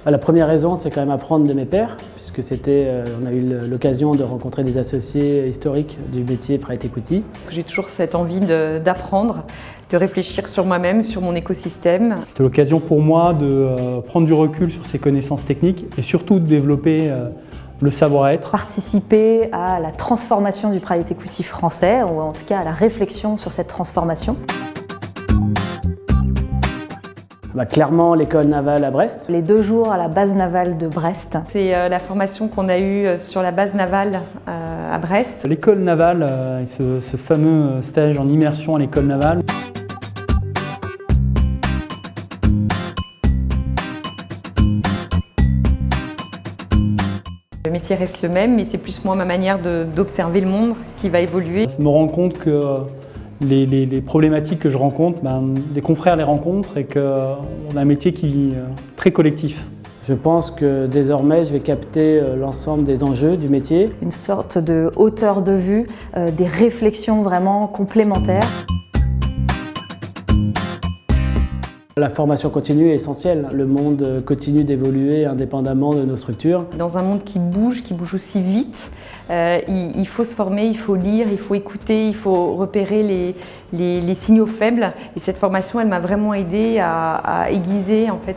La première raison, c'est quand même apprendre de mes pairs, puisque on a eu l'occasion de rencontrer des associés historiques du métier Private Equity. J'ai toujours cette envie d'apprendre, de réfléchir sur moi-même, sur mon écosystème. C'était l'occasion pour moi de prendre du recul sur ces connaissances techniques et surtout de développer le savoir-être. Participer à la transformation du private equity français, ou en tout cas à la réflexion sur cette transformation. Clairement, l'école navale à Brest. Les 2 jours à la base navale de Brest. C'est la formation qu'on a eue sur la base navale à Brest. L'école navale et ce fameux stage en immersion à l'école navale. Le métier reste le même, mais c'est plus moi ma manière d'observer le monde qui va évoluer. Je me rends compte que les problématiques que je rencontre, les confrères les rencontrent et qu'on a un métier qui est très collectif. Je pense que désormais, je vais capter l'ensemble des enjeux du métier. Une sorte de hauteur de vue, des réflexions vraiment complémentaires. La formation continue est essentielle. Le monde continue d'évoluer indépendamment de nos structures. Dans un monde qui bouge aussi vite, il faut se former, il faut lire, il faut écouter, il faut repérer les signaux faibles. Et cette formation, elle m'a vraiment aidée à aiguiser en fait,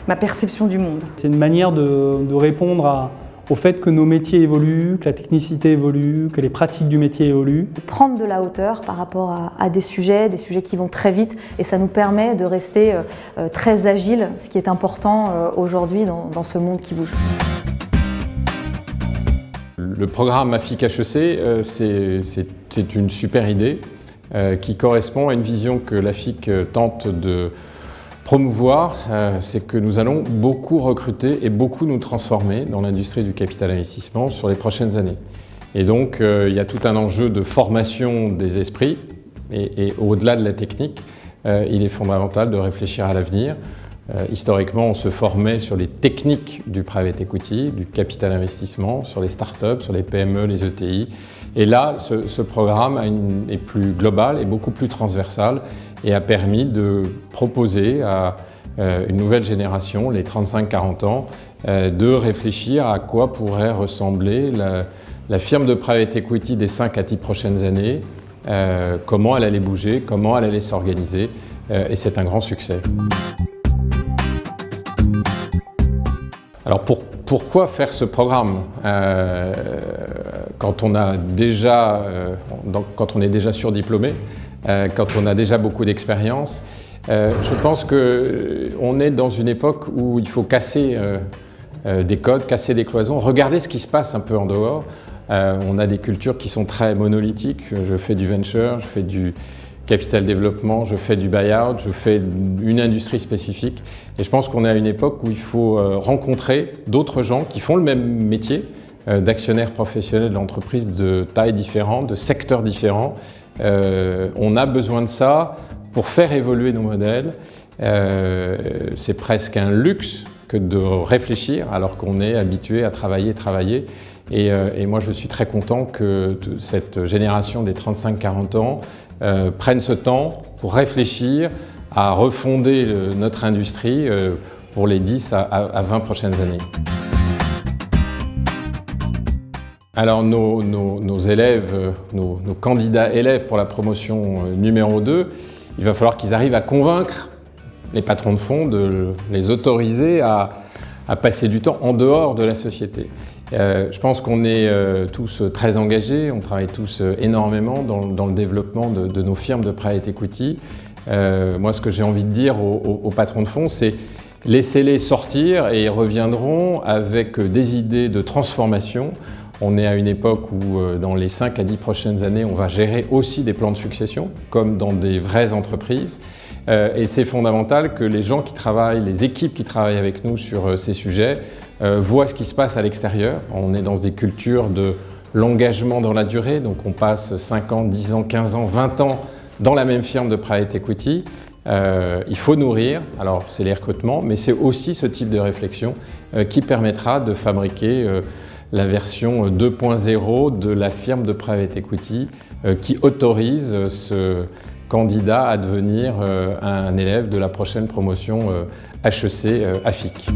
ma perception du monde. C'est une manière de répondre au fait que nos métiers évoluent, que la technicité évolue, que les pratiques du métier évoluent. Prendre de la hauteur par rapport à des sujets qui vont très vite, et ça nous permet de rester très agile, ce qui est important aujourd'hui dans ce monde qui bouge. Le programme AFIC HEC, c'est une super idée qui correspond à une vision que l'AFIC tente de promouvoir, c'est que nous allons beaucoup recruter et beaucoup nous transformer dans l'industrie du capital investissement sur les prochaines années. Et donc, il y a tout un enjeu de formation des esprits et au-delà de la technique, il est fondamental de réfléchir à l'avenir. Historiquement, on se formait sur les techniques du private equity, du capital investissement, sur les startups, sur les PME, les ETI. Et là, ce programme est plus global et beaucoup plus transversal et a permis de proposer à une nouvelle génération, les 35-40 ans, de réfléchir à quoi pourrait ressembler la firme de private equity des 5 à 10 prochaines années, comment elle allait bouger, comment elle allait s'organiser, et c'est un grand succès. Alors pourquoi faire ce programme quand on est déjà surdiplômé, quand on a déjà beaucoup d'expérience? Je pense qu'on est dans une époque où il faut casser des codes, casser des cloisons, regarder ce qui se passe un peu en dehors. On a des cultures qui sont très monolithiques. Je fais du venture, je fais du capital développement, je fais du buyout, je fais une industrie spécifique. Et je pense qu'on est à une époque où il faut rencontrer d'autres gens qui font le même métier, d'actionnaires professionnels d'entreprises de tailles différentes, de secteurs différents. On a besoin de ça pour faire évoluer nos modèles. C'est presque un luxe que de réfléchir alors qu'on est habitué à travailler. Et moi, je suis très content que cette génération des 35-40 ans prenne ce temps pour réfléchir à refonder notre industrie pour les 10 à 20 prochaines années. Alors nos élèves, nos candidats élèves pour la promotion numéro 2, il va falloir qu'ils arrivent à convaincre les patrons de fonds de les autoriser à passer du temps en dehors de la société. Je pense qu'on est tous très engagés, on travaille tous énormément dans le développement de nos firmes de private equity. Moi, ce que j'ai envie de dire aux patrons de fonds, c'est laissez-les sortir et ils reviendront avec des idées de transformation. On est à une époque où, dans les 5 à 10 prochaines années, on va gérer aussi des plans de succession, comme dans des vraies entreprises. Et c'est fondamental que les gens qui travaillent, les équipes qui travaillent avec nous sur ces sujets, voient ce qui se passe à l'extérieur. On est dans des cultures de l'engagement dans la durée, donc on passe 5 ans, 10 ans, 15 ans, 20 ans dans la même firme de private equity. Il faut nourrir, alors c'est les recrutements, mais c'est aussi ce type de réflexion qui permettra de fabriquer la version 2.0 de la firme de private equity qui autorise ce candidat à devenir un élève de la prochaine promotion HEC AFIC.